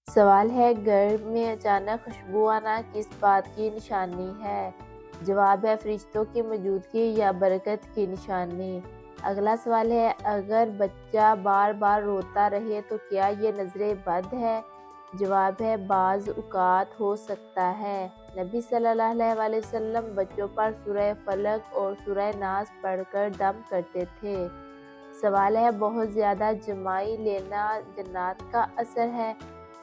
سوال ہے، گھر میں اچانک خوشبو آنا کس بات کی نشانی ہے؟ جواب ہے، فرشتوں کی موجودگی یا برکت کی نشانی۔ اگلا سوال ہے، اگر بچہ بار بار روتا رہے تو کیا یہ نظر بد ہے؟ جواب ہے، بعض اوقات ہو سکتا ہے۔ نبی صلی اللہ علیہ وسلم بچوں پر سورہ فلق اور سورہ ناس پڑھ کر دم کرتے تھے۔ سوال ہے، بہت زیادہ جمائی لینا جنات کا اثر ہے؟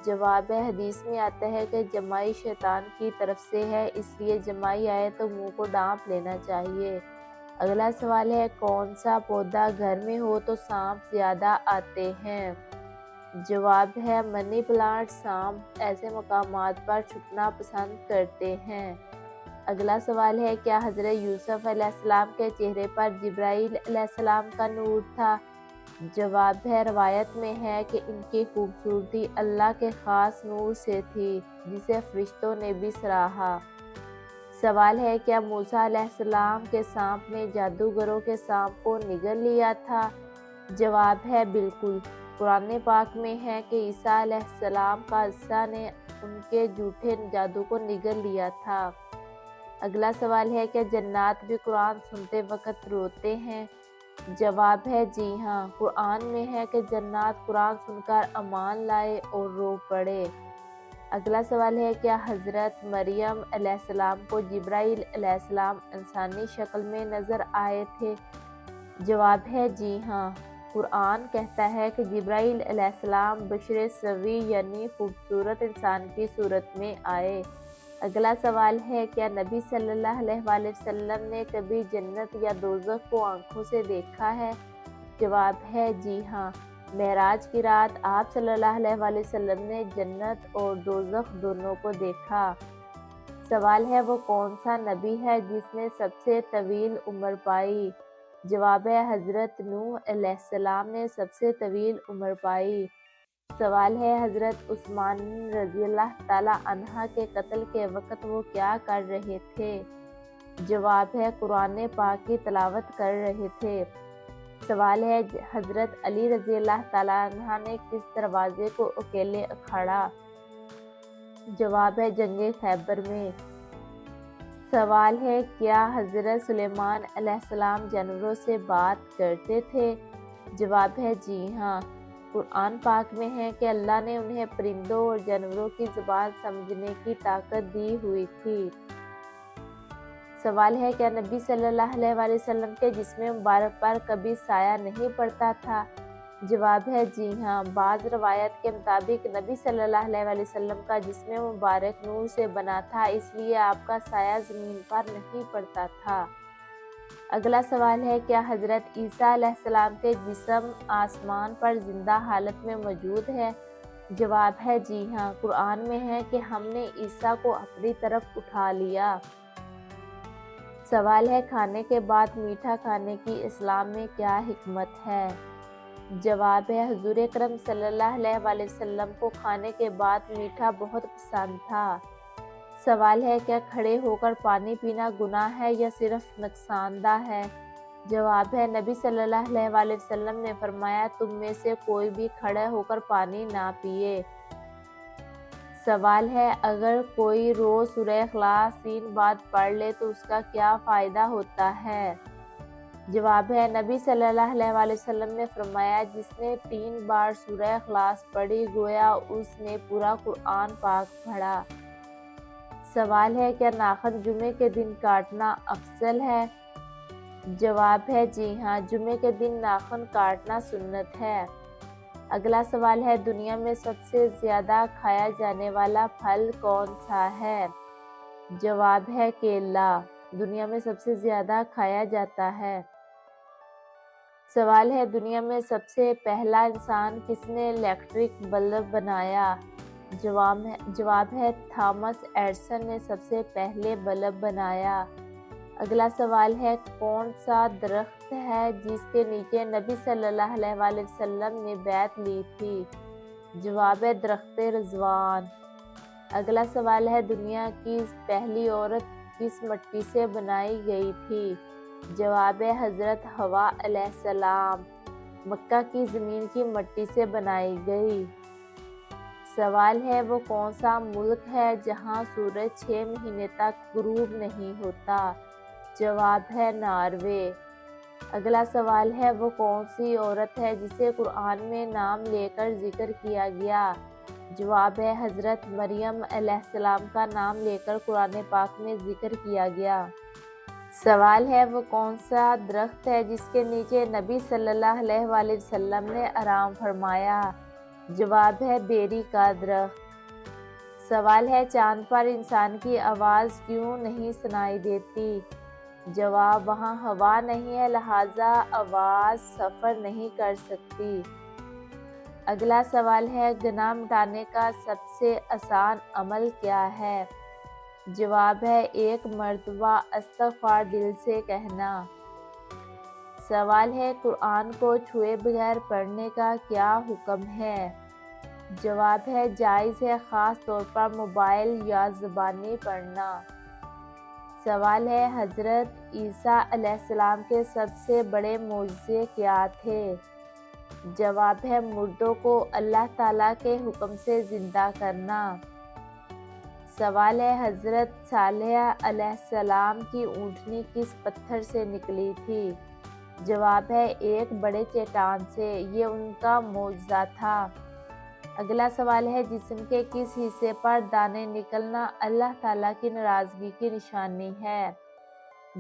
جواب ہے، حدیث میں آتا ہے کہ جمائی شیطان کی طرف سے ہے، اس لیے جمائی آئے تو منہ کو ڈانپ لینا چاہیے۔ اگلا سوال ہے، کون سا پودا گھر میں ہو تو سانپ زیادہ آتے ہیں؟ جواب ہے، منی پلانٹ۔ سانپ ایسے مقامات پر چھپنا پسند کرتے ہیں۔ اگلا سوال ہے، کیا حضرت یوسف علیہ السلام کے چہرے پر جبرائیل علیہ السلام کا نور تھا؟ جواب ہے، روایت میں ہے کہ ان کی خوبصورتی اللہ کے خاص نور سے تھی، جسے فرشتوں نے بھی سراہا۔ سوال ہے، کیا موسیٰ علیہ السلام کے سانپ نے جادوگروں کے سانپ کو نگل لیا تھا؟ جواب ہے، بالکل۔ قرآن پاک میں ہے کہ عیسیٰ علیہ السلام کا عصا نے ان کے جھوٹے جادو کو نگل لیا تھا۔ اگلا سوال ہے، کیا جنات بھی قرآن سنتے وقت روتے ہیں؟ جواب ہے، جی ہاں۔ قرآن میں ہے کہ جنات قرآن سن کر امان لائے اور رو پڑے۔ اگلا سوال ہے، کیا حضرت مریم علیہ السلام کو جبرائیل علیہ السلام انسانی شکل میں نظر آئے تھے؟ جواب ہے، جی ہاں۔ قرآن کہتا ہے کہ جبرائیل علیہ السلام بشر سوی یعنی خوبصورت انسان کی صورت میں آئے۔ اگلا سوال ہے، کیا نبی صلی اللہ علیہ وسلم نے کبھی جنت یا دوزخ کو آنکھوں سے دیکھا ہے؟ جواب ہے، جی ہاں۔ معراج کی رات آپ صلی اللہ علیہ وسلم نے جنت اور دوزخ دونوں کو دیکھا۔ سوال ہے، وہ کون سا نبی ہے جس نے سب سے طویل عمر پائی؟ جواب ہے، حضرت نوح علیہ السلام نے سب سے طویل عمر پائی۔ سوال ہے، حضرت عثمان رضی اللہ تعالی عنہ کے قتل کے وقت وہ کیا کر رہے تھے؟ جواب ہے، قرآن پاک کی تلاوت کر رہے تھے۔ سوال ہے، حضرت علی رضی اللہ تعالی عنہ نے کس دروازے کو اکیلے اکھاڑا؟ جواب ہے، جنگ خیبر میں۔ سوال ہے، کیا حضرت سلیمان علیہ السلام جانوروں سے بات کرتے تھے؟ جواب ہے، جی ہاں۔ قرآن پاک میں ہے کہ اللہ نے انہیں پرندوں اور جانوروں کی زبان سمجھنے کی طاقت دی ہوئی تھی۔ سوال ہے، کیا نبی صلی اللہ علیہ وسلم کے جسم مبارک پر کبھی سایہ نہیں پڑتا تھا؟ جواب ہے، جی ہاں۔ بعض روایت کے مطابق نبی صلی اللہ علیہ وسلم کا جسم مبارک نور سے بنا تھا، اس لیے آپ کا سایہ زمین پر نہیں پڑتا تھا۔ اگلا سوال ہے، کیا حضرت عیسیٰ علیہ السلام کے جسم آسمان پر زندہ حالت میں موجود ہے؟ جواب ہے، جی ہاں۔ قرآن میں ہے کہ ہم نے عیسیٰ کو اپنی طرف اٹھا لیا۔ سوال ہے، کھانے کے بعد میٹھا کھانے کی اسلام میں کیا حکمت ہے؟ جواب ہے، حضور اکرم صلی اللہ علیہ وسلم کو کھانے کے بعد میٹھا بہت پسند تھا۔ سوال ہے، کیا کھڑے ہو کر پانی پینا گناہ ہے یا صرف نقصان دہ ہے؟ جواب ہے، نبی صلی اللہ علیہ وسلم نے فرمایا، تم میں سے کوئی بھی کھڑے ہو کر پانی نہ پیے۔ سوال ہے، اگر کوئی روز سورہ اخلاص 3 بار پڑھ لے تو اس کا کیا فائدہ ہوتا ہے؟ جواب ہے، نبی صلی اللہ علیہ وسلم نے فرمایا، جس نے 3 بار سورہ اخلاص پڑھی گویا اس نے پورا قرآن پاک پڑھا۔ سوال ہے، کیا ناخن جمعے کے دن کاٹنا افضل ہے؟ جواب ہے، جی ہاں۔ جمعے کے دن ناخن کاٹنا سنت ہے۔ اگلا سوال ہے، دنیا میں سب سے زیادہ کھایا جانے والا پھل کون سا ہے؟ جواب ہے، کیلا۔ دنیا میں سب سے زیادہ کھایا جاتا ہے۔ سوال ہے، دنیا میں سب سے پہلا انسان کس نے الیکٹرک بلب بنایا؟ جواب ہے، تھامس ایڈیسن نے سب سے پہلے بلب بنایا۔ اگلا سوال ہے، کون سا درخت ہے جس کے نیچے نبی صلی اللہ علیہ وسلم نے بیعت لی تھی؟ جواب ہے، درخت رضوان۔ اگلا سوال ہے، دنیا کی پہلی عورت کس مٹی سے بنائی گئی تھی؟ جواب ہے، حضرت حوا علیہ السلام۔ مکہ کی زمین کی مٹی سے بنائی گئی۔ سوال ہے وہ کون سا ملک ہے جہاں سورج 6 مہینے تک غروب نہیں ہوتا؟ جواب ہے ناروے۔ اگلا سوال ہے وہ کون سی عورت ہے جسے قرآن میں نام لے کر ذکر کیا گیا؟ جواب ہے حضرت مریم علیہ السلام کا نام لے کر قرآن پاک میں ذکر کیا گیا۔ سوال ہے وہ کون سا درخت ہے جس کے نیچے نبی صلی اللہ علیہ وآلہ وسلم نے آرام فرمایا؟ جواب ہے بیری کا درخت۔ سوال ہے چاند پر انسان کی آواز کیوں نہیں سنائی دیتی؟ جواب وہاں ہوا نہیں ہے لہٰذا آواز سفر نہیں کر سکتی۔ اگلا سوال ہے گناہ مٹانے کا سب سے آسان عمل کیا ہے؟ جواب ہے 1 مرتبہ استغفار دل سے کہنا۔ سوال ہے قرآن کو چھوئے بغیر پڑھنے کا کیا حکم ہے؟ جواب ہے جائز ہے، خاص طور پر موبائل یا زبانی پڑھنا۔ سوال ہے حضرت عیسیٰ علیہ السلام کے سب سے بڑے معجزے کیا تھے؟ جواب ہے مردوں کو اللہ تعالیٰ کے حکم سے زندہ کرنا۔ سوال ہے حضرت صالح علیہ السلام کی اونٹنی کس پتھر سے نکلی تھی؟ جواب ہے ایک بڑے چٹان سے، یہ ان کا معجزہ تھا۔ اگلا سوال ہے جسم کے کس حصے پر دانے نکلنا اللہ تعالیٰ کی ناراضگی کی نشانی ہے؟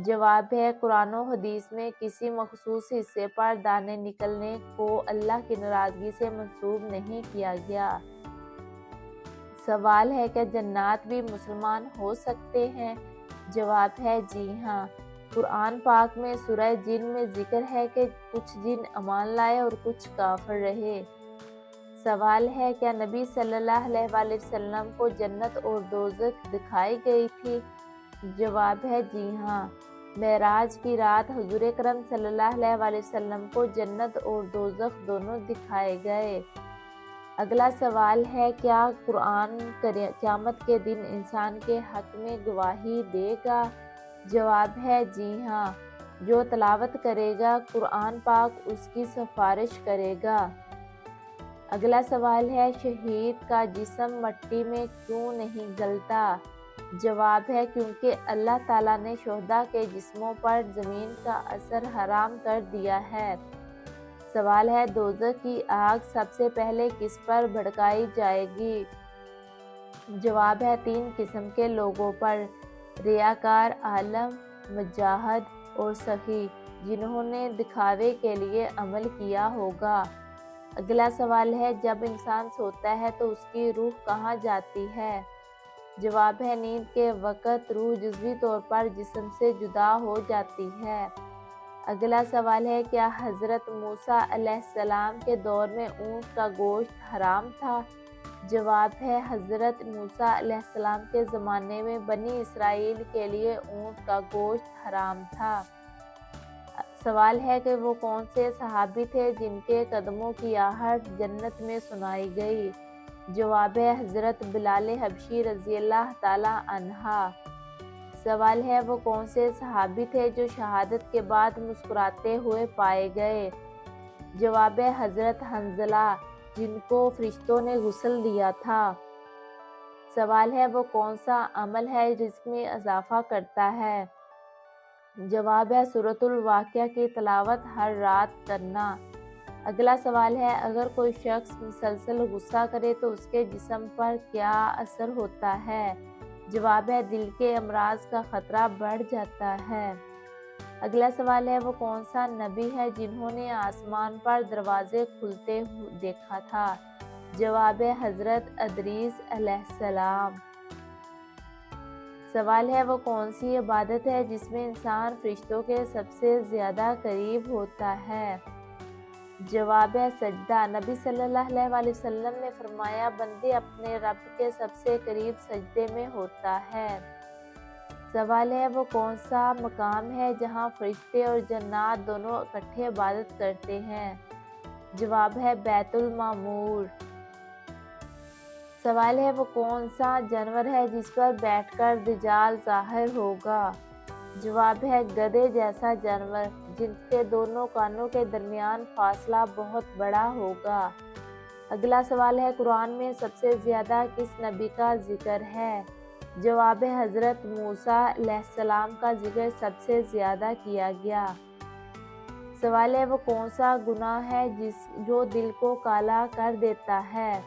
جواب ہے قرآن و حدیث میں کسی مخصوص حصے پر دانے نکلنے کو اللہ کی ناراضگی سے منسوب نہیں کیا گیا۔ سوال ہے کہ جنات بھی مسلمان ہو سکتے ہیں؟ جواب ہے جی ہاں۔ قرآن پاک میں سورہ جن میں ذکر ہے کہ کچھ جن ایمان لائے اور کچھ کافر رہے۔ سوال ہے کیا نبی صلی اللہ علیہ وآلہ وسلم کو جنت اور دوزخ دکھائی گئی تھی؟ جواب ہے جی ہاں۔ معراج کی رات حضور اکرم صلی اللہ علیہ وآلہ وسلم کو جنت اور دوزخ دونوں دکھائے گئے۔ اگلا سوال ہے کیا قرآن قیامت کے دن انسان کے حق میں گواہی دے گا؟ جواب ہے جی ہاں۔ جو تلاوت کرے گا قرآن پاک اس کی سفارش کرے گا۔ اگلا سوال ہے شہید کا جسم مٹی میں کیوں نہیں گلتا؟ جواب ہے کیونکہ اللہ تعالیٰ نے شہداء کے جسموں پر زمین کا اثر حرام کر دیا ہے۔ سوال ہے دوزخ کی آگ سب سے پہلے کس پر بھڑکائی جائے گی؟ جواب ہے 3 قسم کے لوگوں پر، ریاکار، عالم، مجاہد اور سخی، جنہوں نے دکھاوے کے لیے عمل کیا ہوگا۔ اگلا سوال ہے جب انسان سوتا ہے تو اس کی روح کہاں جاتی ہے؟ جواب ہے نیند کے وقت روح جزوی طور پر جسم سے جدا ہو جاتی ہے۔ اگلا سوال ہے کیا حضرت موسیٰ علیہ السلام کے دور میں اونٹ کا گوشت حرام تھا؟ جواب ہے حضرت موسیٰ علیہ السلام کے زمانے میں بنی اسرائیل کے لیے اونٹ کا گوشت حرام تھا۔ سوال ہے کہ وہ کون سے صحابی تھے جن کے قدموں کی آہٹ جنت میں سنائی گئی؟ جواب ہے حضرت بلال حبشی رضی اللہ تعالی عنہ۔ سوال ہے وہ کون سے صحابی تھے جو شہادت کے بعد مسکراتے ہوئے پائے گئے؟ جواب ہے حضرت حنظلہ جن کو فرشتوں نے غسل دیا تھا۔ سوال ہے وہ کون سا عمل ہے رزق میں اضافہ کرتا ہے؟ جواب ہے سورۃ الواقعہ کی تلاوت ہر رات کرنا۔ اگلا سوال ہے اگر کوئی شخص مسلسل غصہ کرے تو اس کے جسم پر کیا اثر ہوتا ہے؟ جواب ہے دل کے امراض کا خطرہ بڑھ جاتا ہے۔ اگلا سوال ہے وہ کون سا نبی ہے جنہوں نے آسمان پر دروازے کھلتے دیکھا تھا؟ جواب ہے حضرت ادریس علیہ السلام۔ سوال ہے وہ کون سی عبادت ہے جس میں انسان فرشتوں کے سب سے زیادہ قریب ہوتا ہے؟ جواب ہے سجدہ۔ نبی صلی اللہ علیہ وآلہ وسلم نے فرمایا بندے اپنے رب کے سب سے قریب سجدے میں ہوتا ہے۔ سوال ہے وہ کون سا مقام ہے جہاں فرشتے اور جنات دونوں اکٹھے عبادت کرتے ہیں؟ جواب ہے بیت المعمور۔ سوال ہے وہ کون سا جانور ہے جس پر بیٹھ کر دجال ظاہر ہوگا؟ جواب ہے گدھے جیسا جانور جن کے دونوں کانوں کے درمیان فاصلہ بہت بڑا ہوگا۔ اگلا سوال ہے قرآن میں سب سے زیادہ کس نبی کا ذکر ہے؟ جواب ہے حضرت موسیٰ علیہ السلام کا ذکر سب سے زیادہ کیا گیا۔ سوال ہے وہ کون سا گناہ ہے جو دل کو کالا کر دیتا ہے؟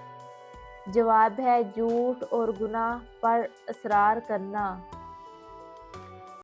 جواب ہے جھوٹ اور گناہ پر اصرار کرنا۔